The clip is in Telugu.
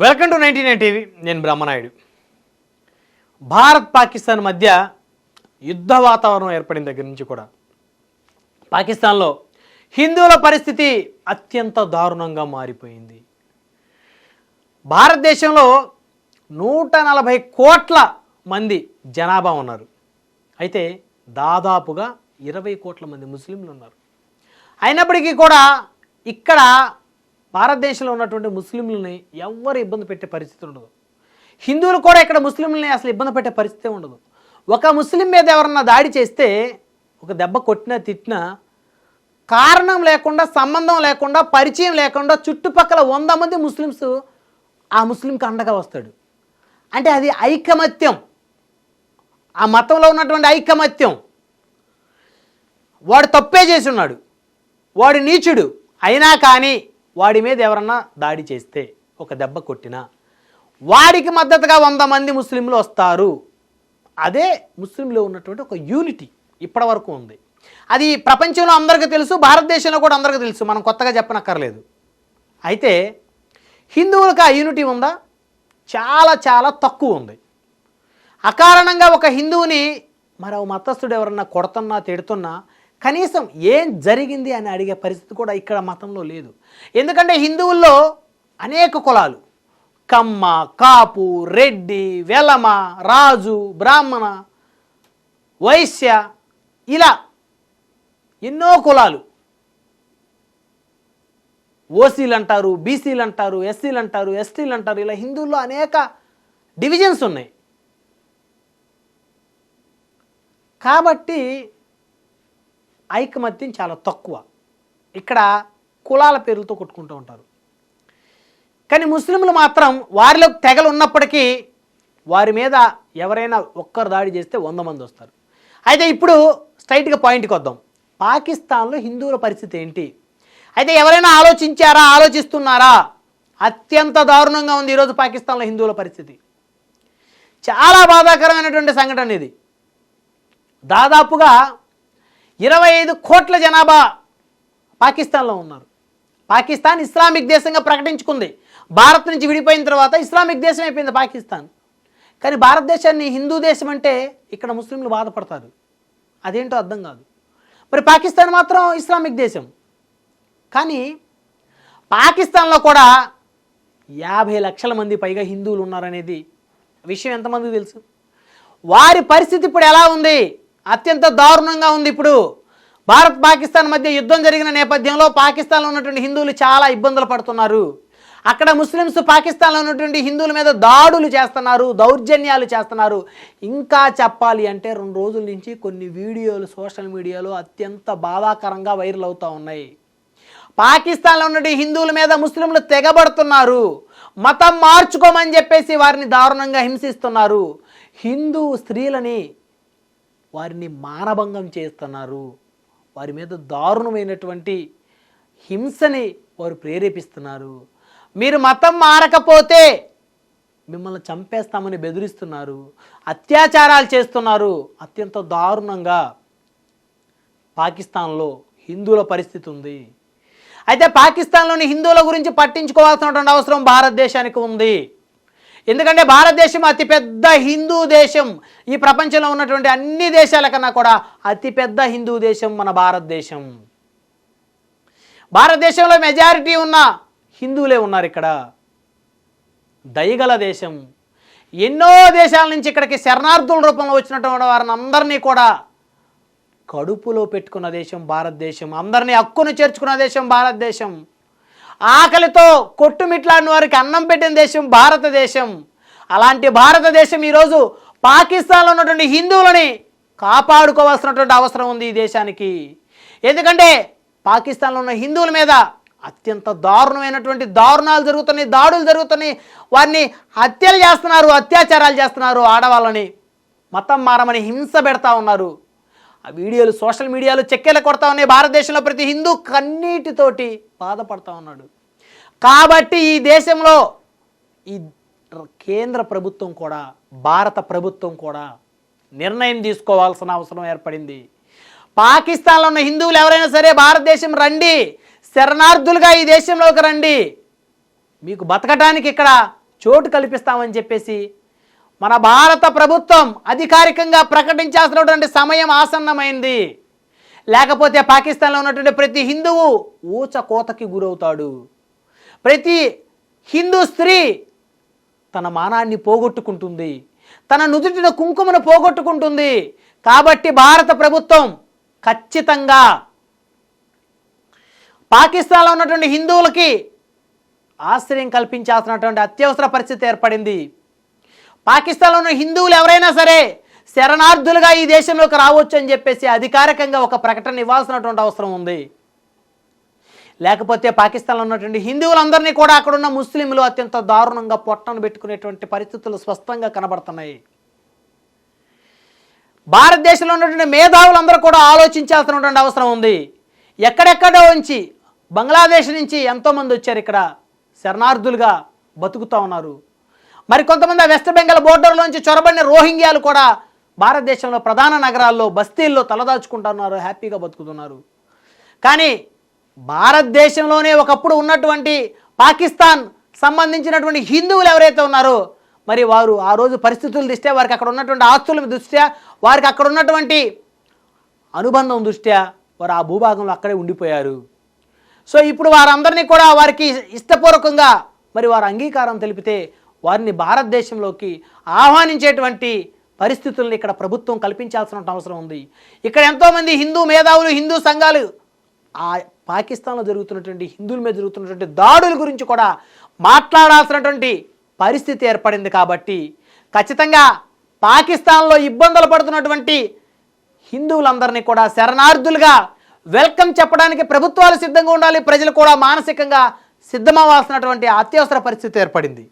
Welcome to 99 TV. నేను బ్రహ్మనాయుడు. భారత్ పాకిస్తాన్ మధ్య యుద్ధ వాతావరణం ఏర్పడిన దగ్గర నుంచి కూడా పాకిస్తాన్లో హిందువుల పరిస్థితి అత్యంత దారుణంగా మారిపోయింది. భారతదేశంలో 140 కోట్ల మంది జనాభా ఉన్నారు. అయితే దాదాపుగా 20 కోట్ల మంది ముస్లింలు ఉన్నారు. అయినప్పటికీ కూడా ఇక్కడ భారతదేశంలో ఉన్నటువంటి ముస్లింలని ఎవ్వరు ఇబ్బంది పెట్టే పరిస్థితి ఉండదు. హిందువులు కూడా ఇక్కడ ముస్లింలని అసలు ఇబ్బంది పెట్టే పరిస్థితి ఉండదు. ఒక ముస్లిం మీద ఎవరన్నా దాడి చేస్తే ఒక దెబ్బ కొట్టినా తిట్టినా కారణం లేకుండా, సంబంధం లేకుండా, పరిచయం లేకుండా చుట్టుపక్కల 100 మంది ముస్లిమ్స్ ఆ ముస్లింకి అండగా వస్తాడు. అంటే అది ఐకమత్యం, ఆ మతంలో ఉన్నటువంటి ఐకమత్యం. వాడు తప్పే చేసి ఉన్నాడు, వాడు నీచుడు అయినా కానీ వాడి మీద ఎవరన్నా దాడి చేస్తే ఒక దెబ్బ కొట్టినా వాడికి మద్దతుగా 100 మంది ముస్లింలు వస్తారు. అదే ముస్లింలో ఉన్నటువంటి ఒక యూనిటీ ఇప్పటి వరకు ఉంది. అది ప్రపంచంలో అందరికీ తెలుసు, భారతదేశంలో కూడా అందరికీ తెలుసు, మనం కొత్తగా చెప్పనక్కర్లేదు. అయితే హిందువులకు ఆ యూనిటీ ఉందా? చాలా చాలా తక్కువ ఉంది. అకారణంగా ఒక హిందువుని మరో మతస్థుడు ఎవరన్నా కొడుతున్నా తిడుతున్నా కనీసం ఏం జరిగింది అని అడిగే పరిస్థితి కూడా ఇక్కడ మతంలో లేదు. ఎందుకంటే హిందువుల్లో అనేక కులాలు, కమ్మ, కాపు, రెడ్డి, వెలమ, రాజు, బ్రాహ్మణ, వైశ్య, ఇలా ఎన్నో కులాలు. ఓసీలు అంటారు, బీసీలు అంటారు, ఎస్సీలు అంటారు, ఎస్టీలు అంటారు. ఇలా హిందువుల్లో అనేక డివిజన్స్ ఉన్నాయి. కాబట్టి ఐకమత్యం చాలా తక్కువ. ఇక్కడ కులాల పేర్లతో కొట్టుకుంటూ ఉంటారు. కానీ ముస్లింలు మాత్రం వారిలో తెగలు ఉన్నప్పటికీ వారి మీద ఎవరైనా ఒక్కరు దాడి చేస్తే 100 మంది వస్తారు. అయితే ఇప్పుడు స్ట్రైట్గా పాయింట్కి వద్దాం. పాకిస్తాన్లో హిందువుల పరిస్థితి ఏంటి? అయితే ఎవరైనా ఆలోచించారా, ఆలోచిస్తున్నారా? అత్యంత దారుణంగా ఉంది ఈరోజు పాకిస్తాన్లో హిందువుల పరిస్థితి. చాలా బాధాకరమైనటువంటి సంఘటన ఇది. దాదాపుగా 25 కోట్ల జనాభా పాకిస్తాన్లో ఉన్నారు. పాకిస్తాన్ ఇస్లామిక్ దేశంగా ప్రకటించుకుంది. భారత్ నుంచి విడిపోయిన తర్వాత ఇస్లామిక్ దేశం అయిపోయింది పాకిస్తాన్. కానీ భారతదేశాన్ని హిందూ దేశం అంటే ఇక్కడ ముస్లింలు బాధపడతారు. అదేంటో అర్థం కాదు. మరి పాకిస్తాన్ మాత్రం ఇస్లామిక్ దేశం. కానీ పాకిస్తాన్లో కూడా 50 లక్షల మంది పైగా హిందువులు ఉన్నారనేది విషయం ఎంతమందికి తెలుసు? వారి పరిస్థితి ఇప్పుడు ఎలా ఉంది? అత్యంత దారుణంగా ఉంది. ఇప్పుడు భారత్ పాకిస్తాన్ మధ్య యుద్ధం జరిగిన నేపథ్యంలో పాకిస్తాన్లో ఉన్నటువంటి హిందువులు చాలా ఇబ్బందులు పడుతున్నారు. అక్కడ ముస్లిమ్స్ పాకిస్తాన్లో ఉన్నటువంటి హిందువుల మీద దాడులు చేస్తున్నారు, దౌర్జన్యాలు చేస్తున్నారు. ఇంకా చెప్పాలి అంటే 2 రోజుల నుంచి కొన్ని వీడియోలు సోషల్ మీడియాలో అత్యంత బాధాకరంగా వైరల్ అవుతూ ఉన్నాయి. పాకిస్తాన్లో ఉన్నటువంటి హిందువుల మీద ముస్లింలు తెగబడుతున్నారు. మతం మార్చుకోమని చెప్పేసి వారిని దారుణంగా హింసిస్తున్నారు. హిందూ స్త్రీలని వారిని మానభంగం చేస్తున్నారు. వారి మీద దారుణమైనటువంటి హింసని వారు ప్రేరేపిస్తున్నారు. మీరు మతం మారకపోతే మిమ్మల్ని చంపేస్తామని బెదిరిస్తున్నారు, అత్యాచారాలు చేస్తున్నారు. అత్యంత దారుణంగా పాకిస్తాన్లో హిందువుల పరిస్థితి ఉంది. అయితే పాకిస్తాన్లోని హిందువుల గురించి పట్టించుకోవాల్సినటువంటి అవసరం భారతదేశానికి ఉంది. ఎందుకంటే భారతదేశం అతిపెద్ద హిందూ దేశం. ఈ ప్రపంచంలో ఉన్నటువంటి అన్ని దేశాల కన్నా కూడా అతిపెద్ద హిందూ దేశం మన భారతదేశం. భారతదేశంలో మెజారిటీ ఉన్న హిందువులే ఉన్నారు. ఇక్కడ దయగల దేశం. ఎన్నో దేశాల నుంచి ఇక్కడికి శరణార్థుల రూపంలో వచ్చినటువంటి వారిని అందరినీ కూడా కడుపులో పెట్టుకున్న దేశం భారతదేశం. అందరినీ హక్కును చేర్చుకున్న దేశం భారతదేశం. ఆకలితో కొట్టుమిట్లాడిన వారికి అన్నం పెట్టిన దేశం భారతదేశం. అలాంటి భారతదేశం ఈరోజు పాకిస్తాన్లో ఉన్నటువంటి హిందువులని కాపాడుకోవాల్సినటువంటి అవసరం ఉంది ఈ దేశానికి. ఎందుకంటే పాకిస్తాన్లో ఉన్న హిందువుల మీద అత్యంత దారుణమైనటువంటి దారుణాలు జరుగుతున్నాయి, దాడులు జరుగుతున్నాయి. వారిని హత్యలు చేస్తున్నారు, అత్యాచారాలు చేస్తున్నారు. ఆడవాళ్ళని మతం మారమని హింస పెడతా ఉన్నారు. ఆ వీడియోలు సోషల్ మీడియాలో చెక్కేలు కొడతా ఉన్నాయి. భారతదేశంలో ప్రతి హిందూ కన్నీటితోటి బాధపడతా ఉన్నాడు. కాబట్టి ఈ దేశంలో ఈ కేంద్ర ప్రభుత్వం కూడా, భారత ప్రభుత్వం కూడా నిర్ణయం తీసుకోవాల్సిన అవసరం ఏర్పడింది. పాకిస్తాన్లో ఉన్న హిందువులు ఎవరైనా సరే భారతదేశం రండి, శరణార్థులుగా ఈ దేశంలోకి రండి. మీకు బతకడానికి ఇక్కడ చోటు కల్పిస్తామని చెప్పేసి మన భారత ప్రభుత్వం అధికారికంగా ప్రకటించాల్సినటువంటి సమయం ఆసన్నమైంది. లేకపోతే పాకిస్తాన్లో ఉన్నటువంటి ప్రతి హిందువు ఊచకోతకి గురవుతాడు. ప్రతి హిందూ స్త్రీ తన మానాన్ని పోగొట్టుకుంటుంది, తన నుదుటిన కుంకుమను పోగొట్టుకుంటుంది. కాబట్టి భారత ప్రభుత్వం ఖచ్చితంగా పాకిస్తాన్లో ఉన్నటువంటి హిందువులకి ఆశ్రయం కల్పించాల్సినటువంటి అత్యవసర పరిస్థితి ఏర్పడింది. పాకిస్తాన్లో ఉన్న హిందువులు ఎవరైనా సరే శరణార్థులుగా ఈ దేశంలోకి రావచ్చు అని చెప్పేసి అధికారికంగా ఒక ప్రకటన ఇవ్వాల్సినటువంటి అవసరం ఉంది. లేకపోతే పాకిస్తాన్లో ఉన్నటువంటి హిందువులందరినీ కూడా అక్కడున్న ముస్లింలు అత్యంత దారుణంగా పొట్టను పెట్టుకునేటువంటి పరిస్థితులు స్పష్టంగా కనబడుతున్నాయి. భారతదేశంలో ఉన్నటువంటి మేధావులందరూ కూడా ఆలోచించాల్సినటువంటి అవసరం ఉంది. ఎక్కడెక్కడో నుంచి బంగ్లాదేశ్ నుంచి ఎంతోమంది వచ్చారు, ఇక్కడ శరణార్థులుగా బతుకుతూ ఉన్నారు. మరి కొంతమంది వెస్ట్ బెంగాల్ బోర్డర్లోంచి చొరబడిన రోహింగ్యాలు కూడా భారతదేశంలో ప్రధాన నగరాల్లో బస్తీల్లో తలదాచుకుంటున్నారు, హ్యాపీగా బతుకుతున్నారు. కానీ భారతదేశంలోనే ఒకప్పుడు ఉన్నటువంటి పాకిస్తాన్ సంబంధించినటువంటి హిందువులు ఎవరైతే ఉన్నారో మరి వారు ఆ రోజు పరిస్థితుల దృష్ట్యా, వారికి అక్కడ ఉన్నటువంటి ఆస్తుల దృష్ట్యా, వారికి అక్కడ ఉన్నటువంటి అనుబంధం దృష్ట్యా వారు ఆ భూభాగంలో అక్కడే ఉండిపోయారు. సో ఇప్పుడు వారందరినీ కూడా వారికి ఇష్టపూర్వకంగా మరి వారు అంగీకారం తెలిపితే వారిని భారతదేశంలోకి ఆహ్వానించేటువంటి పరిస్థితులను ఇక్కడ ప్రభుత్వం కల్పించాల్సిన అవసరం ఉంది. ఇక్కడ ఎంతోమంది హిందూ మేధావులు, హిందూ సంఘాలు ఆ పాకిస్తాన్లో జరుగుతున్నటువంటి హిందువుల మీద జరుగుతున్నటువంటి దాడుల గురించి కూడా మాట్లాడాల్సినటువంటి పరిస్థితి ఏర్పడింది. కాబట్టి ఖచ్చితంగా పాకిస్తాన్లో ఇబ్బందులు పడుతున్నటువంటి హిందువులందరినీ కూడా శరణార్థులుగా వెల్కమ్ చెప్పడానికి ప్రభుత్వాలు సిద్ధంగా ఉండాలి. ప్రజలు కూడా మానసికంగా సిద్ధమవ్వాల్సినటువంటి అత్యవసర పరిస్థితి ఏర్పడింది.